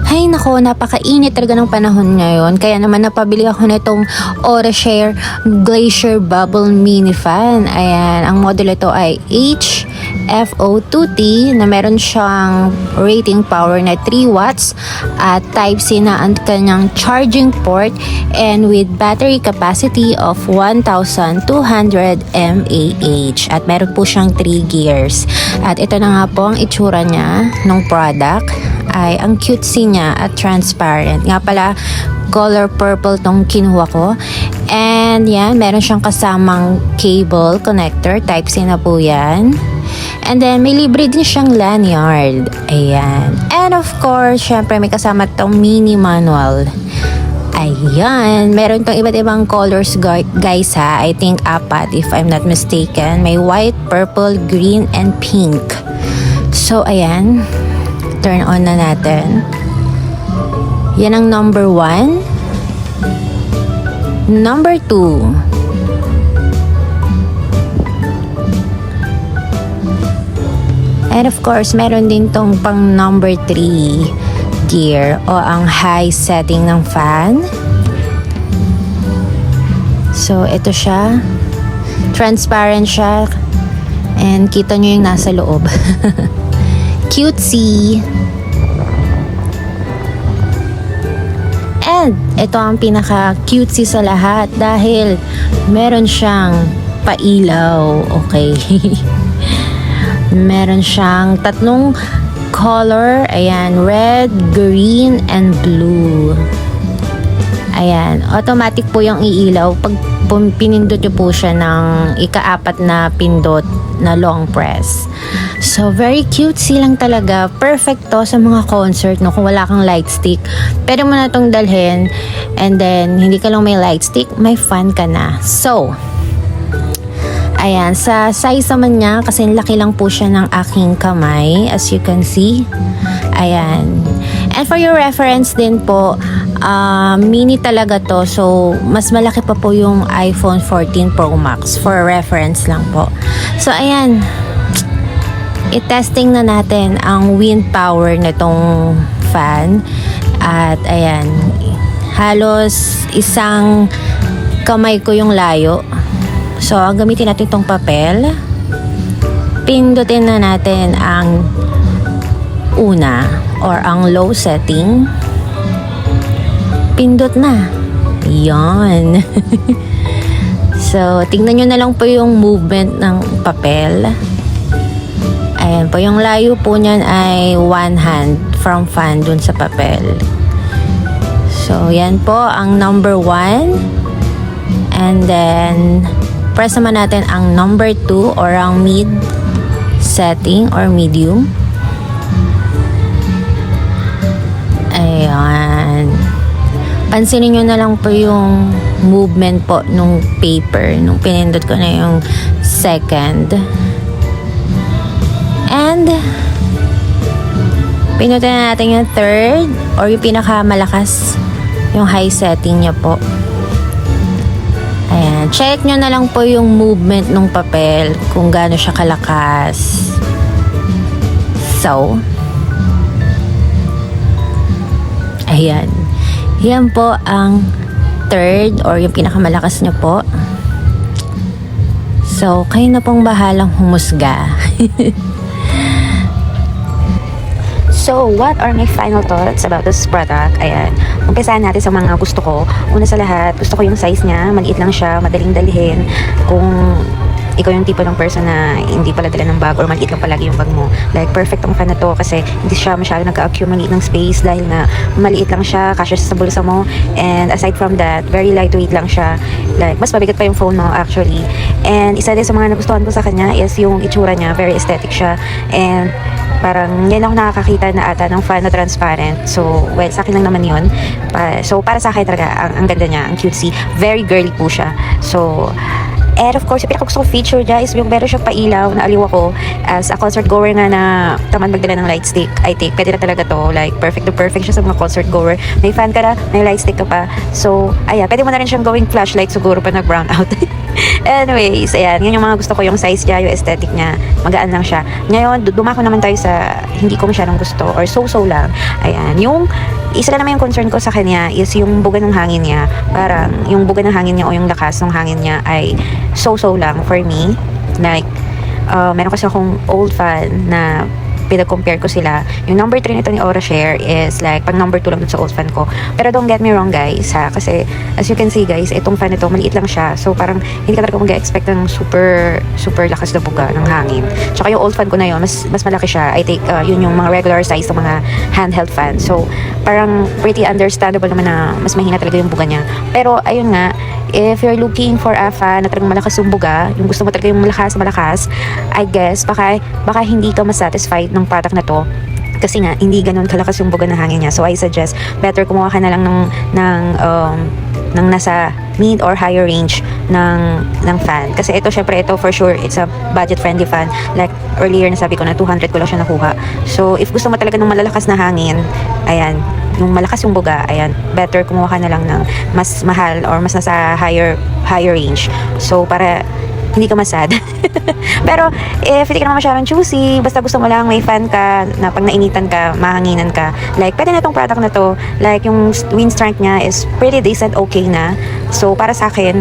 Ay nako, napakainit talaga ng panahon ngayon. Kaya naman napabili ako nitong Aurashare Glacier Bubble Mini Fan. Ayan, ang model ito ay HFO2T na meron siyang rating power na 3 watts at Type-C na ang kanyang charging port and with battery capacity of 1,200 mAh. At meron po siyang 3 gears. At ito na nga po ang itsura niya ng product. Ay ang cutesy niya at transparent. Nga pala, color purple tong kinuha ko. And yan, meron siyang kasamang cable connector. Type-C na po yan. And then, may libre din siyang lanyard. Ayan. And of course, syempre may kasama tong mini manual. Ayan. Meron tong iba't ibang colors guys ha. I think 4 if I'm not mistaken. May white, purple, green, and pink. So, ayan. Turn on na natin. Yan ang number 1. Number 2. And of course, meron din tong pang number 3 gear o ang high setting ng fan. So, ito siya. Transparent siya. And kita nyo yung nasa loob. Cutesy. And ito ang pinaka cutesy sa lahat dahil meron siyang pailaw. Okay. Meron siyang 3 color. Ayan, red, green, and blue. Ayan, automatic po yung iilaw pag pinindot nyo po siya ng ika-4 na pindot na long press. So, very cutesy lang talaga. Perfect to sa mga concert, no? Kung wala kang light stick, pwede mo na itong dalhin. And then, hindi ka lang may light stick, may fan ka na. So, ayan. Sa size naman niya, kasi laki lang po siya ng aking kamay, as you can see. Ayan. And for your reference din po, mini talaga to. So, mas malaki pa po yung iPhone 14 Pro Max. For reference lang po. So, ayan. I-testing na natin ang wind power nitong fan. At ayan, halos isang kamay ko yung layo. So, ang gamitin natin itong papel. Pindutin na natin ang una or ang low setting. Pindot na. Yan. So, tingnan nyo na lang po yung movement ng papel. Ayan po, yung layo po niyan ay 1 hand from fan dun sa papel. So, yan po ang number 1. And then, press naman natin ang number 2 or ang mid setting or medium. Ayan. Pansinin nyo na lang po yung movement po nung paper. Nung pinindot ko na yung second. And, pinutin na natin yung third or yung pinakamalakas, yung high setting niya po. Ayan. Check nyo na lang po yung movement ng papel kung gaano siya kalakas. So, ayan. Yan po ang third or yung pinakamalakas niya po. So, kayo na pong bahalang humusga. So, what are my final thoughts about this product? Ayan, umpisahan natin sa mga gusto ko. Una sa lahat, gusto ko yung size niya. Maliit lang siya, madaling dalhin. Kung ikaw yung tipo ng person na hindi pala dala ng bag or maliit lang palagi yung bag mo. Like, perfect ang fan na to kasi hindi siya masyado nag-accumulate ng space dahil nga maliit lang siya, kasya sa bulsa mo. And aside from that, very lightweight lang siya. Like, mas mabigat pa yung phone mo actually. And isa din sa mga nagustuhan ko sa kanya is yung itsura niya. Very aesthetic siya. And parang yan ako nakakakita na ata ng fan na transparent. So, well, sa akin lang naman yun. So, para sa akin talaga, ang ganda niya, ang cutesy. Very girly po siya. So, and of course, yung pinaka-gusto ko feature dyan is yung meron siyang pailaw na aliw ako as a concert goer nga na tamad magdala ng light stick. I think, pwede na talaga to. Like, perfect to perfect siya sa mga concert goer. May fan ka na, may light stick ka pa. So, ayan, pwede mo na rin siyang gawing flashlight siguro pa nag-brown out. Anyways, ayan, yan yung mga gusto ko, yung size niya, yung aesthetic niya, magaan lang siya. Ngayon, dumako naman tayo sa hindi ko masyadong gusto or so-so lang. Ayan, yung isa lang naman yung concern ko sa kanya is yung buga ng hangin niya. Parang yung buga ng hangin niya o yung lakas ng hangin niya ay so-so lang for me. Like, meron kasi akong old fan na pinag-compare ko sila. Yung number 3 nito ni Aura Share is like pag number 2 lang dun sa old fan ko. Pero don't get me wrong guys ha, kasi as you can see guys, itong fan nito maliit lang siya. So parang hindi ka talaga mag-expect ng super lakas na buga ng hangin. Tsaka yung old fan ko na yun, mas malaki siya. I think yun yung mga regular size ng mga handheld fan. So parang pretty understandable naman na mas mahina talaga yung buga niya. Pero ayun nga, if you're looking for a fan na talagang malakas yung buga, yung gusto mo talaga yung malakas, I guess baka hindi ka masatisfied ng product na to kasi nga hindi ganun kalakas yung buga ng hangin niya. So I suggest better kumuha ka na lang ng nasa mid or higher range ng fan. Kasi ito syempre ito for sure it's a budget friendly fan. Like earlier na sabi ko na 200 ko lang siya nakuha. So if gusto mo talaga ng malalakas na hangin, ayan, yung malakas yung buga, ayan, better kumuha ka na lang ng mas mahal or mas nasa higher range. So para hindi ka masad. Pero if hindi ka naman masyadong choosy, basta gusto mo lang may fan ka na pag nainitan ka, mahanginan ka, like pwede na itong product na to. Like yung wind strength niya is pretty decent, okay na. So para sa akin,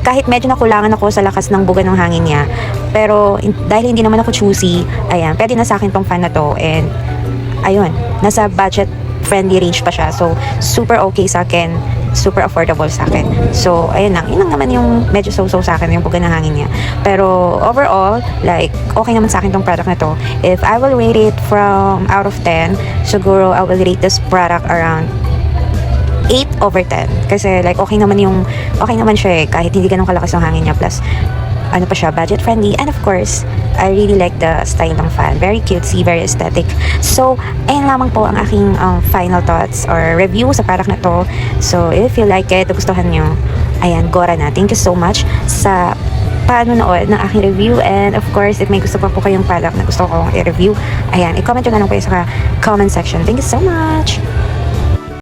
kahit medyo nakulangan ako sa lakas ng buga ng hangin niya, pero dahil hindi naman ako choosy, ayan, pwede na sa akin tong fan na to. And ayun, nasa budget friendly range pa siya. So super okay sa akin, super affordable sa akin. So, ayun lang. Yun lang naman yung medyo so-so sa akin, yung buga ng hangin niya. Pero, overall, like, okay naman sa akin tong product na to. If I will rate it from out of 10, siguro I will rate this product around 8/10. Kasi, like, okay naman siya eh. Kahit hindi ganun kalakas yung hangin niya. Plus, ano pa siya, budget friendly. And of course, I really like the style ng fan. Very cutesy, very aesthetic. So, ayun lamang po ang aking final thoughts or review sa product na to. So, if you like it, gustuhan nyo, ayan, Gora na. Thank you so much sa panonood ng aking review. And of course, if may gusto pa po kayong product na gusto kong i-review, ayan, i-comment nyo na lang po sa comment section. Thank you so much!